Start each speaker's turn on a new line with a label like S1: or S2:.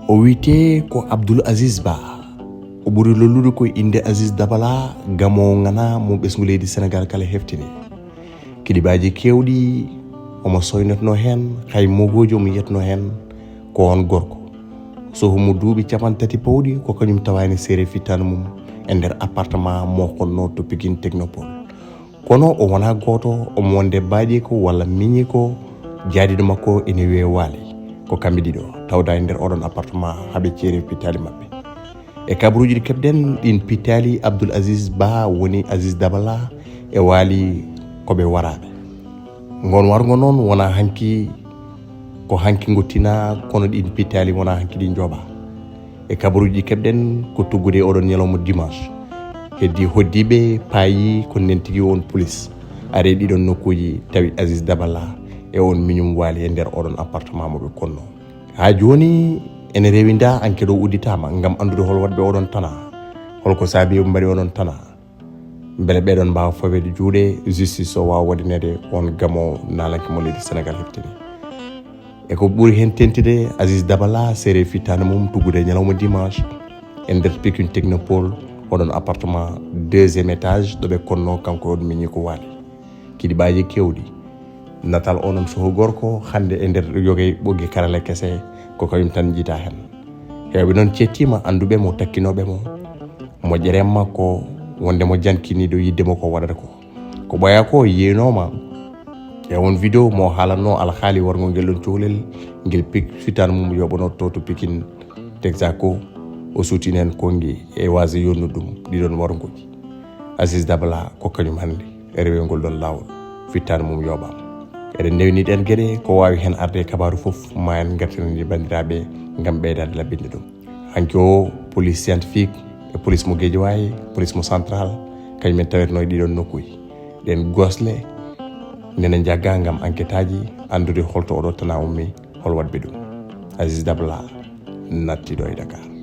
S1: o wiyete ko Abdoul Aziz Ba o ɓuri lollude koye inde Aziz Dabala gamowo ngana mo ɓesgu leydi Sénégal kala heftini kiɗiɓaji kewɗi omo soynatno hen hay mogoji omo yetno hen ko on gorko so homo duuɓi capantati pawɗi ko kañum tawani seere fittano mum e nder appartement mokonno to Pikine Technopole kono o wona goto omo wonde baaƴi ko walla miñi ko jaadiɗo makko ene wiye waali ko kamɓe ɗiɗo tawda e nder oɗon appartement haaɓe ceeri pittali mabɓe e kabaruji ɗi keɓɗen ɗin pittali Abdoul Aziz Ba woni Aziz Dabala e waali koɓe waraɓe ngon wargo noon wona hanki ko hanki gottina kono ɗin pittali wona hanki ɗin jooɓa e kabaruji ɗi keɓɗen ko tuggude oɗon ñalawma dimanche heddi hoddiɓe paayi ko nden tigui on police are ɗiɗon nokkuji tawi Aziz Dabala e on miñum waali e nder oɗon appartement moɓe konno ha joni ene rewida enquête o udditama gam andude hol waɗɓe oɗon tana holko saabi ɓe mbaɗi oɗon tana beele ɓeɗon mbawa fawede juuɗe justice o wawa waɗinede on gamo nalanke mo leydi Sénégal heftini e ko ɓuuri hen tentide Aziz Dabala seere fittano mum tuggude ñalawma dimanche e nder Pikine Technopole oɗon appartement 2e étage ɗoɓe konno kanko on miñi ko waali kiɗiɓaji kewɗi natal onon soho gorko hande e nder yogay ɓoggi karale kese ko kañum tan jiita hen hewɓe noon cettima anduɓe mo takkinoɓe mo moƴƴere makko wonde mo jankiniɗo yiddemo ko waɗata ko ɓoya ko yenoma e on vidéo mo haalanno alhaali wargo ngel ɗon cuhlel ngel fittano mum yoɓano to Pikine Texaco o sutini hen kongi e wasa yonnude ɗum ɗiɗon wargoji Aziz Dabala ko kañum hande e rewelgol ɗon lawol fittano mum yoɓama eɗen ndewniɗen gueɗe ko wawi hen arde kabaru foof ma en gartinani bandiraɓe gam ɓeydade laɓɓinde ɗum hanki o police scientifique e police mo Guédiawaye police mo central kañumen tawetno e ɗiɗon nokkuji ɗen gosle nene jagga gam enquête aji andude holto oɗo tana ummi hol waɗɓe ɗum Aziz Dabala nattiɗo e Dakar.